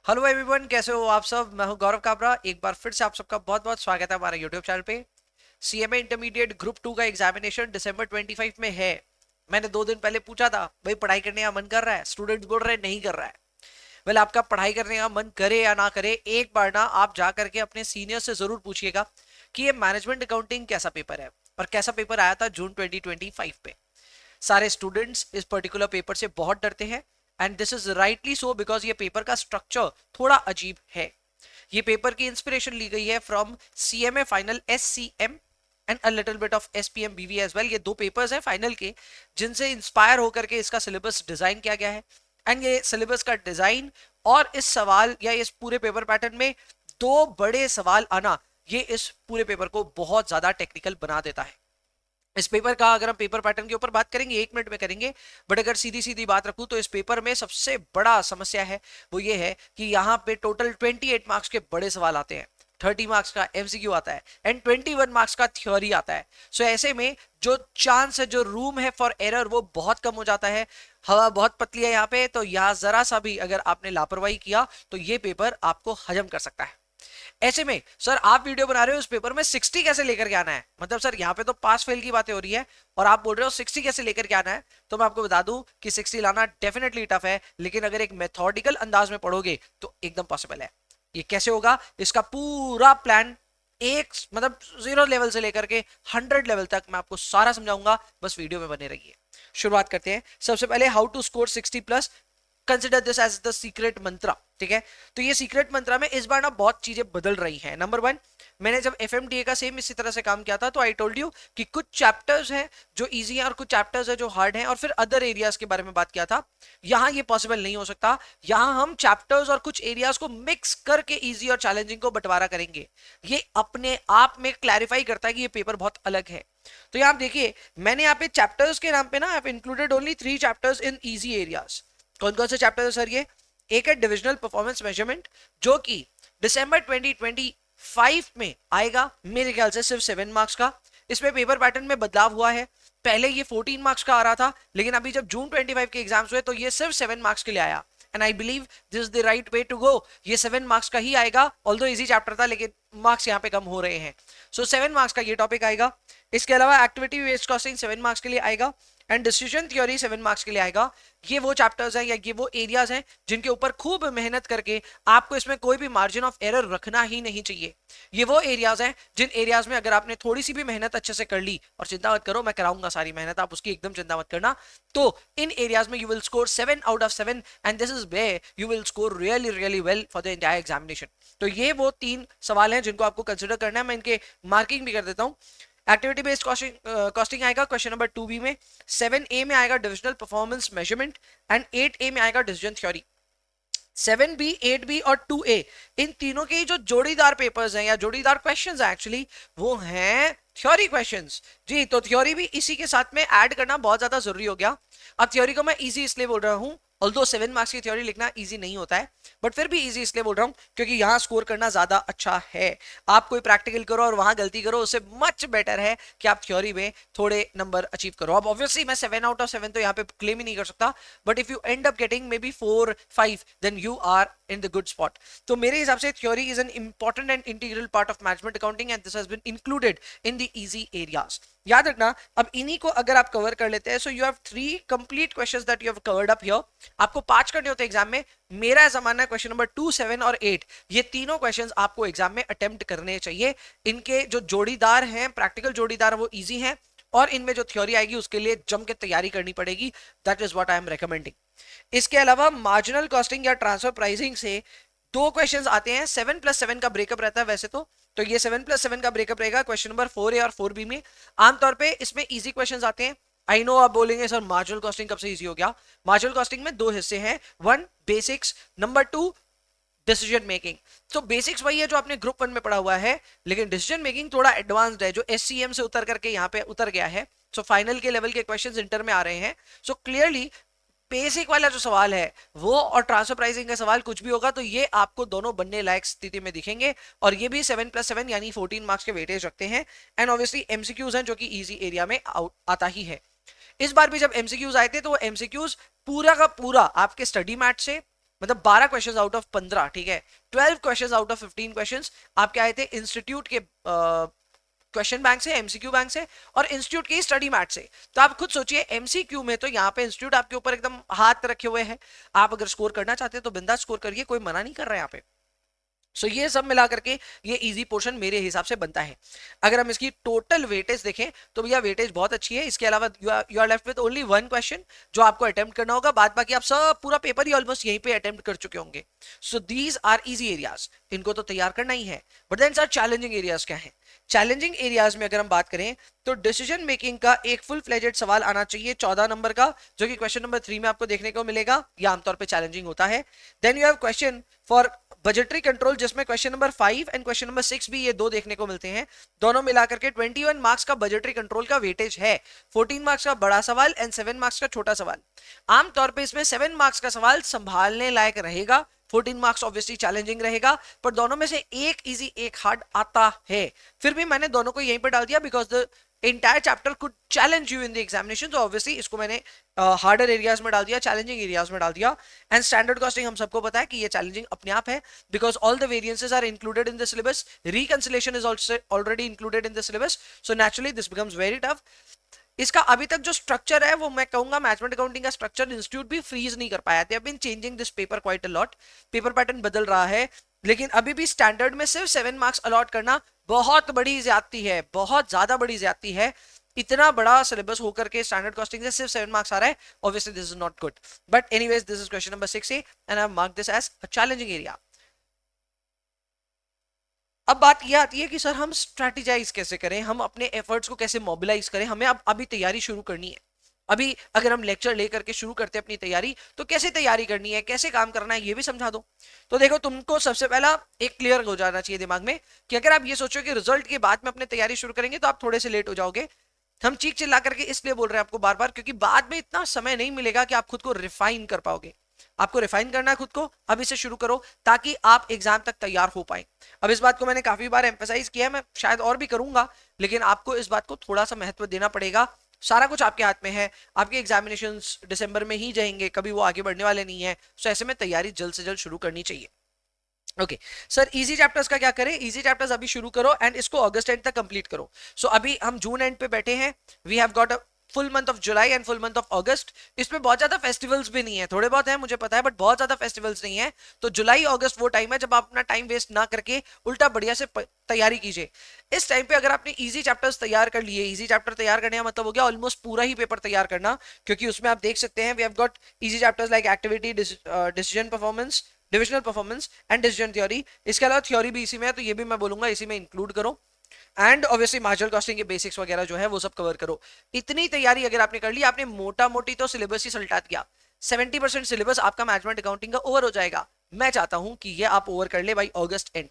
Hello everyone, कैसे हो आप सब। मैं हूं गौरव काबरा। एक बार फिर से आप सबका बहुत बहुत स्वागत है हमारे यूट्यूब चैनल पे। सीएमए इंटरमीडिएट ग्रुप 2 का एग्जामिनेशन दिसंबर 25 में है। मैंने 2 दिन पहले पूछा था भाई पढ़ाई करने का मन कर रहा है, स्टूडेंट्स बोल रहे हैं नहीं कर रहा है। वेल, आपका पढ़ाई करने का मन करे या ना करे, एक बार ना आप जा करके अपने सीनियर से जरूर पूछिएगा कि ये मैनेजमेंट अकाउंटिंग कैसा पेपर है और कैसा पेपर आया था जून 2025 पे। सारे स्टूडेंट्स इस पर्टिकुलर पेपर से बहुत डरते हैं and this is rightly so because ये पेपर का स्ट्रक्चर थोड़ा अजीब है। ये पेपर की इंस्पिरेशन ली गई है from CMA final SCM and a little bit of SPM बीवी एज वेल। ये दो पेपर्स हैं फाइनल के जिनसे इंस्पायर होकर के इसका सिलेबस डिजाइन किया गया है। एंड ये सिलेबस का डिजाइन और इस सवाल या इस पूरे पेपर पैटर्न में दो बड़े सवाल आना, ये इस पूरे पेपर को बहुत ज्यादा टेक्निकल बना देता है। इस पेपर का अगर हम पेपर पैटर्न के ऊपर बात करेंगे 1 मिनट में करेंगे, बट अगर सीधी सीधी बात रखूं तो इस पेपर में सबसे बड़ा समस्या है वो ये है कि यहाँ पे टोटल 28 मार्क्स के बड़े सवाल आते हैं। 30 मार्क्स का एमसीक्यू आता है एंड 21 मार्क्स का थ्योरी आता है। सो ऐसे में जो चांस है, जो रूम है फॉर एरर, वो बहुत कम हो जाता है। हवा बहुत पतली है यहाँ पे, तो यहाँ जरा सा भी अगर आपने लापरवाही किया तो ये पेपर आपको हजम कर सकता है। ऐसे में सर आप वीडियो बना रहे हो, उस पेपर में 60 कैसे लेकर के आना है? मतलब सर यहाँ पे तो पास फेल की बातें हो रही है और आप बोल रहे हो 60 कैसे लेकर के आना है। तो मैं आपको बता दूं कि 60 लाना डेफिनेटली टफ है, लेकिन अगर एक मेथोडिकल अंदाज में पढ़ोगे तो एकदम पॉसिबल है। ये कैसे होगा, इसका पूरा प्लान एक मतलब 0 लेवल से लेकर के 100 लेवल तक मैं आपको सारा समझाऊंगा, बस वीडियो में बने रहिए। शुरुआत करते हैं। सबसे पहले how to score 60+। Consider this as the secret mantra. ठीक है, तो ये सीक्रेट मंत्रा में इस बार ना बहुत चीजें बदल रही हैं। नंबर 1, मैंने जब एफएमडीए का सेम इसी तरह से काम किया था तो आई टोल्ड यू कि कुछ चैप्टर्स हैं जो इजी हैं और कुछ चैप्टर्स हैं जो हार्ड हैं, और फिर अदर एरियाज के बारे में बात किया था। यहाँ ये पॉसिबल नहीं हो सकता। यहाँ हम चैप्टर्स और कुछ एरियाज को मिक्स करके इजी और चैलेंजिंग को बंटवारा करेंगे। ये अपने आप में क्लैरिफाई करता है कि ये पेपर बहुत अलग है। तो यहाँ आप देखिए, मैंने यहाँ पे चैप्टर्स के नाम पे ना आई included only 3 chapters in easy areas. कौन कौन से चैप्टर है सर ये? एक है डिविजनल परफॉर्मेंस मेजरमेंट, जो कि दिसंबर 2025 में आएगा, मेरे ख्याल से सिर्फ 7 मार्क्स का। इसमें पेपर पैटर्न में बदलाव हुआ है। पहले ये 14 मार्क्स का आ रहा था, लेकिन अभी जब जून 25 के एग्जाम्स हुए तो ये सिर्फ 7 मार्क्स के लिए आया। And I believe this is the right way to go. ये 7 मार्क्स का ही आएगा, ऑल्दो इजी चैप्टर था लेकिन मार्क्स यहाँ पे कम हो रहे हैं। सो 7 मार्क्स का ये टॉपिक आएगा। इसके अलावा एक्टिविटी बेस्ड कॉस्टिंग 7 मार्क्स के लिए आएगा एंड डिसीजन थ्योरी 7 मार्क्स के लिए आएगा। ये वो चैप्टर्स हैं या ये वो एरियाज हैं जिनके ऊपर खूब मेहनत करके आपको इसमें कोई भी मार्जिन ऑफ एरर रखना ही नहीं चाहिए। ये वो एरियाज हैं जिन एरियाज में अगर आपने थोड़ी सी भी मेहनत अच्छे से कर ली, और चिंता मत करो मैं कराऊंगा सारी मेहनत, आप उसकी एकदम चिंता मत करना, तो इन एरियाज में you will score 7 out of 7 and this is where you will score really really well for the entire examination. तो ये वो 3 सवाल हैं जिनको आपको कंसिडर करना है। मैं इनके मार्किंग भी कर देता हूँ। एक्टिविटी बेस्ड कॉस्टिंग आएगा क्वेश्चन नंबर 2B में। 7A में आएगा divisional performance measurement and 8A में आएगा डिसीजन थ्योरी। 7B, 8B और 2A, इन तीनों के जो जोड़ीदार पेपर्स हैं या जोड़ीदार क्वेश्चंस हैं एक्चुअली, वो हैं थ्योरी क्वेश्चंस। जी, तो थ्योरी भी इसी के साथ में ऐड करना बहुत ज्यादा जरूरी हो गया। अब थ्योरी को मैं इजी इसलिए बोल रहा हूं, ऑल्दो 7 मार्क्स की थ्योरी लिखना इजी नहीं होता है, बट फिर भी इजी इसलिए बोल रहा हूं क्योंकि यहां स्कोर करना ज्यादा अच्छा है। आप कोई प्रैक्टिकल करो और वहां गलती करो, उससे मच बेटर है कि आप थ्योरी में थोड़े नंबर अचीव करो। अब ऑब्वियसली मैं 7 आउट ऑफ 7 तो यहाँ पे क्लेम ही नहीं कर सकता, but if you end up getting maybe 4, 5 then you are in the good spot. तो मेरे हिसाब से theory is an important and integral part of management accounting and this has been included in the easy areas. याद रखना, अब इन्हीं को अगर आप कवर कर लेते हैं, so you have 3 complete questions that you have covered up here. आपको 5 करने होते हैं एग्जाम में। मेरा ऐसा मानना है क्वेश्चन नंबर 2, 7 और 8, ये तीनों क्वेश्चंस आपको एग्जाम में अटेम्प्ट करने चाहिए। इनके जो जोड़ीदार हैं, प्रैक्टिकल जोड़ीदार, वो इजी हैं और इनमें जो थ्योरी आएगी उसके लिए जम के तैयारी करनी पड़ेगी। That is what I am recommending. इसके अलावा मार्जिनल कॉस्टिंग या ट्रांसफर प्राइसिंग से 2 क्वेश्चंस आते हैं। 7+7 का ब्रेकअप रहता है वैसे तो ये 7+7 का ब्रेकअप रहेगा क्वेश्चन नंबर 4A और 4B में। आमतौर पे इसमें इजी क्वेश्चंस आते हैं। आई नो आप बोलेंगे सर मार्जिनल कॉस्टिंग कब से इजी हो गया। मार्जिनल कॉस्टिंग में 2 हिस्से हैं, 1 बेसिक्स, नंबर 2 डिसीजन मेकिंग। तो बेसिक्स वही है जो आपने ग्रुप 1 में पढ़ा हुआ है, लेकिन डिसीजन मेकिंग थोड़ा एडवांस्ड है जो एससीएम से उतर करके यहाँ पे उतर गया है। सो फाइनल के लेवल के क्वेश्चंस इंटर में आ रहे हैं। सो क्लियरली बेसिक वाला जो सवाल है वो और ट्रांसफर प्राइसिंग का सवाल कुछ भी होगा तो ये आपको दोनों बनने लायक स्थिति में दिखेंगे, और ये भी 7+7 यानी 14 मार्क्स के वेटेज रखते हैं। एंड ऑब्वियसली एमसीक्यूज हैं जो कि इजी एरिया में आता ही है। इस बार भी जब एमसीक्यूज आए थे तो वो एमसीक्यूज पूरा का पूरा आपके स्टडी मैट से मतलब 12 क्वेश्चंस आउट ऑफ 15, ठीक है, 12 क्वेश्चंस आउट ऑफ 15 क्वेश्चंस आपके आए थे इंस्टीट्यूट के क्वेश्चन बैंक से, एमसीक्यू बैंक से, और इंस्टीट्यूट की स्टडी मैट से। तो आप खुद सोचिए, एमसीक्यू में तो यहाँ पे इंस्टीट्यूट आपके ऊपर एकदम हाथ रखे हुए हैं, आप अगर स्कोर करना चाहते हैं तो बिंदास स्कोर करिए, कोई मना नहीं कर रहा है यहाँ पे। सो ये सब मिला करके ये इजी पोर्शन मेरे हिसाब से बनता है। अगर हम इसकी टोटल वेटेज देखें तो भैया वेटेज बहुत अच्छी है। इसके अलावा you are left with only one question जो आपको अटेम्प्ट करना होगा, बाद बाकी आप सब पूरा पेपर ही ऑलमोस्ट यहीं पे अटेम्प्ट कर चुके होंगे। So these are easy areas, इनको तो तैयार करना ही है। But then sir challenging areas क्या है? चैलेंजिंग एरियाज में अगर हम बात करें तो डिसीजन मेकिंग का एक फुल फ्लेजेड सवाल आना चाहिए 14 नंबर का, जो कि क्वेश्चन नंबर 3 में आपको देखने को मिलेगा। यह आमतौर पे चैलेंजिंग होता है। Then you have question for budgetary control, जिसमें question number 5 and question number 6 भी ये दो देखने को मिलते हैं। दोनों मिलाकर के 21 मार्क्स का बजटरी कंट्रोल का वेटेज है। 14 मार्क्स का बड़ा सवाल एंड 7 मार्क्स का छोटा सवाल। आमतौर पे इसमें 7 मार्क्स का सवाल संभालने लायक रहेगा, 14 मार्क्स ऑब्वियसली चैलेंजिंग रहेगा, पर दोनों में से एक इजी एक हार्ड आता है। फिर भी मैंने दोनों को यहीं पर डाल दिया because the entire chapter could challenge you in the examination, तो obviously इसको मैंने हार्डर एरियाज में डाल दिया, चैलेंजिंग एरियाज में डाल दिया। एंड स्टैंडर्ड कॉस्टिंग हम सबको पता है कि ये चैलेंजिंग अपने आप है because all the variances are included in the syllabus, reconciliation is also already included in the syllabus, so naturally this becomes very tough. इसका अभी तक जो स्ट्रक्चर है वो मैं कहूंगा मैनेजमेंट अकाउंटिंग का स्ट्रक्चर इंस्टीट्यूट भी फ्रीज नहीं कर पाया। They have been changing this paper quite a lot, paper pattern बदल रहा है, लेकिन अभी भी स्टैंडर्ड में सिर्फ 7 मार्क्स अलॉट करना बहुत बड़ी ज्यादती है, बहुत ज्यादा बड़ी ज्यादती है। इतना बड़ा सिलेबस होकर के स्टैंडर्ड कॉस्टिंग से सिर्फ 7 मार्क्स आ रहा है, obviously this is not good. But anyways this is question number 6A and I mark this as a challenging area. अब बात यह आती है कि सर हम स्ट्रेटेजाइज कैसे करें, हम अपने एफर्ट्स को कैसे मोबिलाइज करें। हमें अब अभी तैयारी शुरू करनी है। अभी अगर हम लेक्चर लेकर के शुरू करते हैं अपनी तैयारी, तो कैसे तैयारी करनी है, कैसे काम करना है, ये भी समझा दो। तो देखो, तुमको सबसे पहला एक क्लियर हो जाना चाहिए दिमाग में कि अगर आप ये सोचो कि रिजल्ट के बाद में अपनी तैयारी शुरू करेंगे तो आप थोड़े से लेट हो जाओगे। हम चीख चिल्ला करके इसलिए बोल रहे हैं आपको बार बार, क्योंकि बाद में इतना समय नहीं मिलेगा कि आप खुद को रिफाइन कर पाओगे। आपको रिफाइन करना है खुद को, अभी से शुरू करो ताकि आप एग्जाम तक तैयार हो पाए। अब इस बात को मैंने काफी बार एम्फेसाइज किया है, मैं शायद और भी करूंगा, लेकिन आपको इस बात को थोड़ा सा महत्व देना पड़ेगा। सारा कुछ आपके हाथ में है, आपके एग्जामिनेशंस दिसंबर में ही जाएंगे, कभी वो आगे बढ़ने वाले नहीं है। सो ऐसे में तैयारी जल्द से जल्द शुरू करनी चाहिए। ओके सर, इजी चैप्टर्स का क्या करें? इजी चैप्टर्स अभी शुरू करो एंड इसको अगस्त एंड तक कंप्लीट करो। सो अभी हम जून एंड पे बैठे हैं, we have got a full month of July and full month of August. इसमें बहुत ज्यादा फेस्टिवल्स भी नहीं है, थोड़े बहुत है मुझे पता है, बट बहुत ज्यादा फेस्टिवल्स नहीं है। तो जुलाई अगस्त वो टाइम है जब आप अपना टाइम वेस्ट ना करके उल्टा बढ़िया से तैयारी कीजिए। इस टाइम पे अगर आपने इजी चैप्टर्स तैयार कर लिए, इजी चैप्टर तैयार करने का मतलब हो गया ऑलमोस्ट पूरा ही पेपर तैयार करना, क्योंकि उसमें आप देख सकते हैं we have got easy chapters like activity, decision performance, divisional performance and decision theory. इसके अलावा थ्योरी भी इसी में है, तो ये भी मैं बोलूंगा इसी में इंक्लूड करो। एंड ऑब्वियसली मार्जिनल कॉस्टिंग के बेसिक्स वगैरह जो है वो सब कवर करो। इतनी तैयारी अगर आपने कर ली, आपने मोटा मोटी तो सिलेबस ही सल्टा दिया, 70% सिलेबस आपका मैनेजमेंट अकाउंटिंग का ओवर हो जाएगा। मैं चाहता हूं कि ये आप ओवर कर ले बाई अगस्त एंड।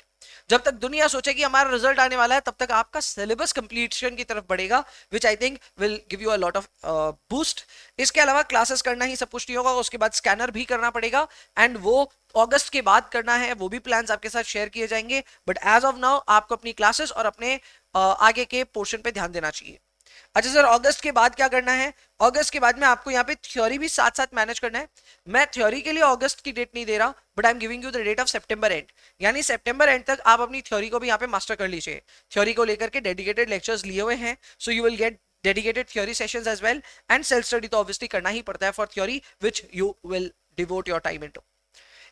जब तक दुनिया सोचे कि हमारा रिजल्ट आने वाला है, तब तक आपका सिलेबस कंप्लीशन की तरफ बढ़ेगा, which I think will give you a lot of boost. इसके अलावा क्लासेस करना ही सब कुछ नहीं होगा, उसके बाद स्कैनर भी करना पड़ेगा एंड वो अगस्त के बाद करना है। वो भी प्लान्स आपके साथ शेयर किए जाएंगे, बट एज ऑफ नाउ आपको अपनी क्लासेस और अपने आगे के पोर्शन पे ध्यान देना चाहिए। अच्छा सर, अगस्त के बाद क्या करना है? अगस्त के बाद में आपको यहाँ पे थ्योरी भी साथ साथ मैनेज करना है। मैं थ्योरी के लिए अगस्त की डेट नहीं दे रहा, but I am giving you the date of September end, यानी सितंबर एंड तक आप अपनी थ्योरी को भी यहाँ पे मास्टर कर लीजिए। थ्योरी को लेकर के डेडिकेटेड लेक्चर्स लिए हुए हैं, so you will get dedicated theory sessions as well, and self study तो ऑब्वियसली करना ही पड़ता है for theory which you will devote your time into.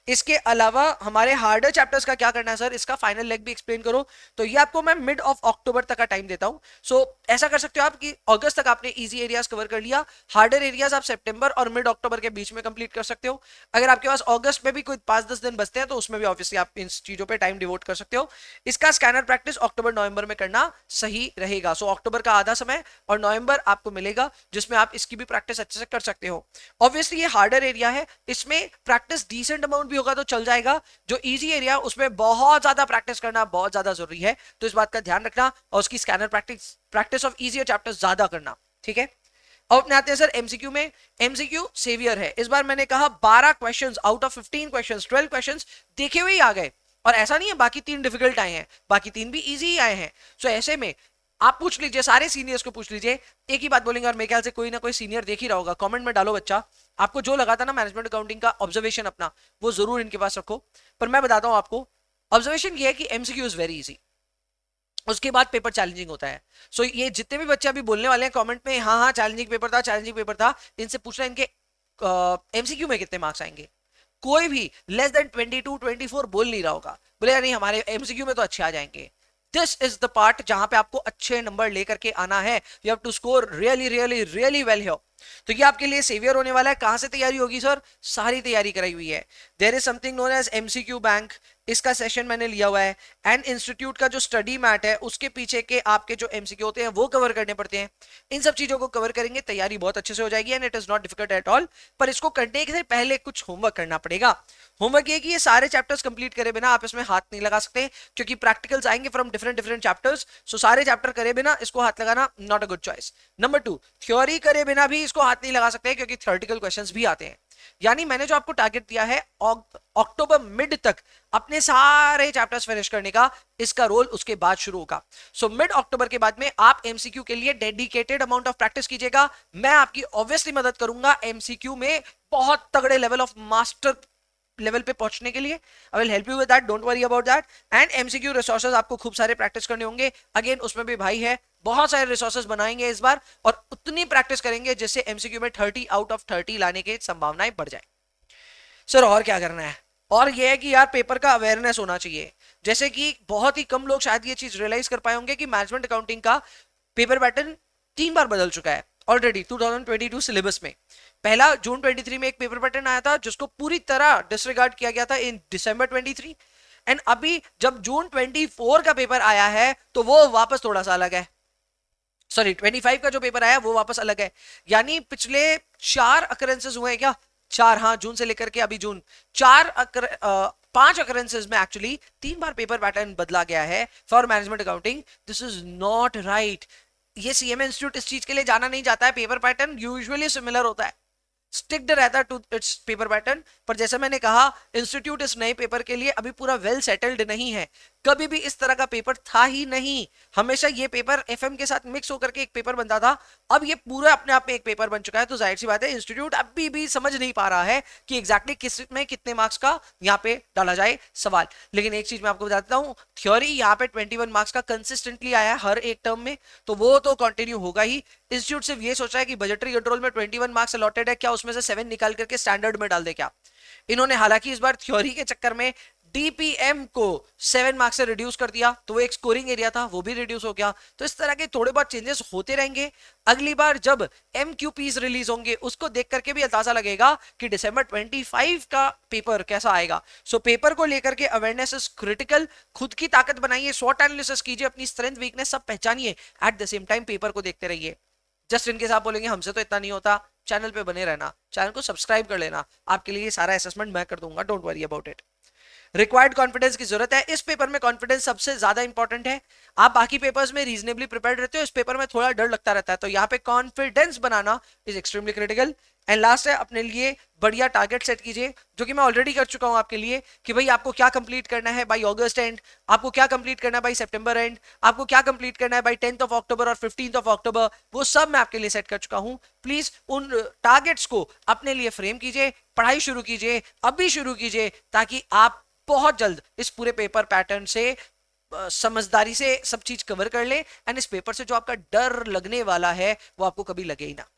इसके अलावा हमारे हार्डर चैप्टर्स का क्या करना है सर, इसका फाइनल लेग भी एक्सप्लेन करो। तो ये आपको मैं मिड ऑफ अक्टूबर तक का टाइम देता हूं। सो ऐसा कर सकते हो आप कि अगस्त तक आपने इजी एरियाज कवर कर लिया, हार्डर एरियाज आप सितंबर और मिड अक्टूबर के बीच में कंप्लीट कर सकते हो। अगर आपके पास अगस्त में भी कोई 5-10 दिन बचते हैं तो उसमें भी ऑब्वियसली आप इन चीजों पर टाइम डिवोट कर सकते हो। इसका स्कैनर प्रैक्टिस अक्टूबर नवंबर में करना सही रहेगा। सो अक्टूबर का आधा समय और नवंबर आपको मिलेगा जिसमें आप इसकी भी प्रैक्टिस अच्छे से कर सकते हो। ऑब्वियसली ये हार्डर एरिया है, इसमें प्रैक्टिस डिसेंट अमाउंट भी होगा तो चल जाएगा। जो इजी एरिया उसमें बहुत ज्यादा प्रैक्टिस करना बहुत ज्यादा जरूरी है, तो इस बात का ध्यान रखना और उसकी scanner practice of easy chapters ज्यादा करना, ठीक है। अब अपने आते हैं सर एमसीक्यू में। एमसीक्यू सेवियर है, इस बार मैंने कहा 12 questions out of 15 questions, 12 questions देखे हुए ही आ गए, और ऐसा नहीं है बाकी 3 डिफिकल्ट आए हैं, बाकी 3 भी इजी ही आए हैं। सो ऐसे में आप पूछ लीजिए, सारे सीनियर्स को पूछ लीजिए, एक ही बात बोलेंगे, और मेरे ख्याल से कोई ना कोई सीनियर देख ही रहा होगा, कमेंट में डालो बच्चा आपको जो लगा था ना मैनेजमेंट अकाउंटिंग का ऑब्जर्वेशन अपना, वो जरूर इनके पास रखो। पर मैं बताता हूं आपको, ऑब्जर्वेशन ये है कि एमसीक्यू इज वेरी इजी, उसके बाद पेपर चैलेंजिंग होता है। सो ये जितने भी बच्चे अभी बोलने वाले हैं कमेंट में हाँ हाँ चैलेंजिंग पेपर था, चैलेंजिंग पेपर था, इनसे पूछना इनके एमसीक्यू में कितने मार्क्स आएंगे। कोई भी लेस देन 22 24 बोल नहीं रहा होगा, बोले नहीं हमारे एमसीक्यू में तो अच्छे आ जाएंगे। दिस इज द पार्ट जहां पे आपको अच्छे नंबर लेकर के आना है। You have to score really really really well here. तो ये आपके लिए सेवियर होने वाला है। कहां से तैयारी होगी सर? सारी तैयारी कराई हुई है। There is something known as MCQ bank, इसका सेशन मैंने लिया हुआ है। एंड इंस्टीट्यूट का जो स्टडी मैट है उसके पीछे के आपके जो एमसीक्यू होते हैं वो कवर करने पड़ते हैं। इन सब चीजों को कवर करेंगे, तैयारी बहुत अच्छे से हो जाएगी and it is not difficult at all. पर इसको करने से पहले कुछ होमवर्क करना पड़ेगा। होमवर्क ये कि ये सारे चैप्टर्स कंप्लीट करे बिना आप इसमें हाथ नहीं लगा सकते, क्योंकि प्रैक्टिकल्स आएंगे फ्रॉम डिफरेंट डिफरेंट चैप्टर्स। सो सारे चैप्टर करे बिना इसको हाथ लगाना not a good choice. Number 2, theory करे बिना भी इसको हाथ नहीं लगा सकते, क्योंकि थ्योरेटिकल क्वेश्चंस भी आते हैं। यानी मैंने जो आपको टारगेट दिया है अक्टूबर मिड तक अपने सारे चैप्टर्स फिनिश करने का, इसका रोल उसके बाद शुरू होगा। सो मिड अक्टूबर के बाद में आप एमसीक्यू के लिए डेडिकेटेड अमाउंट ऑफ प्रैक्टिस कीजिएगा। मैं आपकी ऑब्वियसली मदद करूंगा एमसीक्यू में बहुत तगड़े लेवल ऑफ मास्टर लेवल पे पहुंचने के लिए। I will help you with that, don't worry about that. And MCQ resources आपको खूब सारे प्रैक्टिस करने होंगे। अगेन उसमें भी भाई है, बहुत सारे रिसोर्सेज बनाएंगे इस बार, और उतनी प्रैक्टिस करेंगे जिससे एमसीक्यू में 30 आउट ऑफ 30 लाने की संभावनाएं बढ़ जाए। सर और क्या करना है? और ये है कि यार पेपर का अवेयरनेस होना चाहिए। जैसे कि बहुत ही कम लोग शायद ये चीज रियलाइज कर पाए होंगे कि मैनेजमेंट अकाउंटिंग का पेपर पैटर्न 3 बार बदल चुका है ऑलरेडी 2022 सिलेबस में। पहला जून 23 में एक पेपर पैटर्न आया था जिसको पूरी तरह डिसरिगार्ड किया गया था इन दिसंबर 23। एंड अभी जब जून 24 का पेपर आया है तो वो वापस थोड़ा सा अलग है। सॉरी 25 का जो पेपर आया वो वापस अलग है। यानी पिछले 4 अकरेंसेस हुए हैं क्या? 4, हाँ, जून से लेकर के अभी जून, 5 अकरेंसेस में एक्चुअली 3 बार पेपर पैटर्न बदला गया है for management accounting. This is not right. ये सीएमए इंस्टीट्यूट इस चीज के लिए जाना नहीं चाहता है। पेपर पैटर्न यूजुअली सिमिलर होता है, स्टिक्ड रहता है टू इट्स पेपर पैटर्न। पर जैसे मैंने कहा इंस्टीट्यूट इस नए पेपर के लिए अभी पूरा वेल सेटल्ड नहीं है। कभी भी इस तरह का पेपर था ही नहीं। हमेशा ये पेपर एफएम के साथ मिक्स होकर के एक पेपर बनता था। अब ये पूरा अपने आप में एक पेपर बन चुका है। तो जाहिर सी बात है इंस्टीट्यूट अभी भी समझ नहीं पा रहा है कि एग्जैक्टली किस में कितने मार्क्स का यहाँ पे डाला जाए सवाल। लेकिन एक चीज मैं आपको बताता हूँ, थ्योरी यहाँ पे 21 मार्क्स का कंसिस्टेंटली आया है हर एक टर्म में, तो वो तो कंटिन्यू होगा ही। इंस्टीट्यूट सिर्फ ये सोच रहा है कि बजटरी कंट्रोल में 21 मार्क्स अलॉटेड है, क्या उसमें से 7 निकाल करके स्टैंडर्ड में डाल दे क्या। इन्होंने हालांकि इस बार थ्योरी के चक्कर में डीपीएम को 7 मार्क्स से रिड्यूस कर दिया, तो वो एक स्कोरिंग एरिया था, वो भी रिड्यूस हो गया। तो इस तरह के थोड़े बहुत चेंजेस होते रहेंगे। अगली बार जब एमक्यूपीज रिलीज होंगे उसको देख करके भी अंदाजा लगेगा कि दिसंबर 25 का पेपर कैसा आएगा। सो पेपर को लेकर के अवेयरनेस इज क्रिटिकल। खुद की ताकत बनाइए, स्वॉट एनालिसिस कीजिए, अपनी स्ट्रेंथ वीकनेस सब पहचानिए। At the same time paper को देखते रहिए। जस्ट इनकेस आप बोलेंगे हमसे तो इतना नहीं होता, चैनल पे बने रहना, चैनल को सब्सक्राइब कर लेना, आपके लिए सारा असेसमेंट मैं कर दूंगा, don't worry about it. Required confidence की जरूरत है। इस पेपर में कॉन्फिडेंस सबसे ज्यादा इंपॉर्टेंट है। आप बाकी पेपर्स में रीजनेबली प्रिपेयर्ड रहते हो, इस पेपर में थोड़ा डर लगता रहता है, तो यहाँ पे confidence banana is extremely critical. And last है, अपने लिए बढ़िया टारगेट सेट कीजिए, जो कि मैं ऑलरेडी कर चुका हूं आपके लिए, कि भाई आपको क्या कंप्लीट करना है बाय अगस्त एंड, आपको क्या कंप्लीट करना है बाय सितंबर एंड, आपको क्या कंप्लीट करना है बाय 10th ऑफ अक्टूबर और 15th ऑफ अक्टूबर, वो सब मैं आपके लिए सेट कर चुका हूं। प्लीज उन टारगेट्स को अपने लिए फ्रेम कीजिए, पढ़ाई शुरू कीजिए, अभी शुरू कीजिए, ताकि आप बहुत जल्द इस पूरे पेपर पैटर्न से समझदारी से सब चीज कवर कर ले। एंड इस पेपर से जो आपका डर लगने वाला है वो आपको कभी लगे ही ना।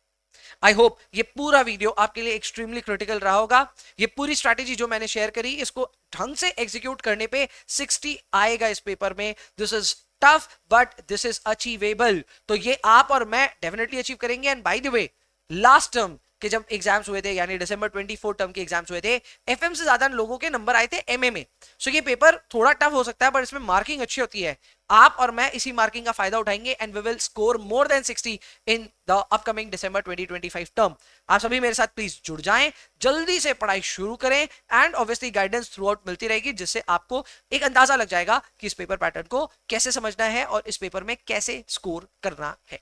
आई होप ये पूरा वीडियो आपके लिए एक्सट्रीमली क्रिटिकल रहा होगा। ये पूरी स्ट्रैटेजी जो मैंने शेयर करी, इसको ढंग से एग्जीक्यूट करने पे 60 आएगा इस पेपर में। This is tough but this is achievable. तो ये आप और मैं डेफिनेटली अचीव करेंगे। And by the way, last term के जब एग्जाम्स हुए थे, यानी दिसंबर 24 टर्म के एग्जाम्स हुए थे, एफएम से ज्यादा लोगों के नंबर आए थे एमए में। सो ये पेपर थोड़ा टफ हो सकता है, पर इसमें मार्किंग अच्छी होती है। आप और मैं इसी मार्किंग का फायदा उठाएंगे and we will score more than 60 in the upcoming December 2025 term. आप सभी मेरे साथ प्लीज जुड़ जाएं, जल्दी से पढ़ाई शुरू करें, and obviously guidance through out मिलती रहेगी, जिससे आपको एक अंदाजा लग जाएगा कि इस पेपर पैटर्न को कैसे समझना है और इस पेपर में कैसे स्कोर करना है।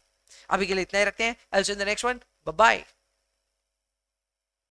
अभी के लिए इतना ही रखते हैं। I'll see you in the next one. Bye bye.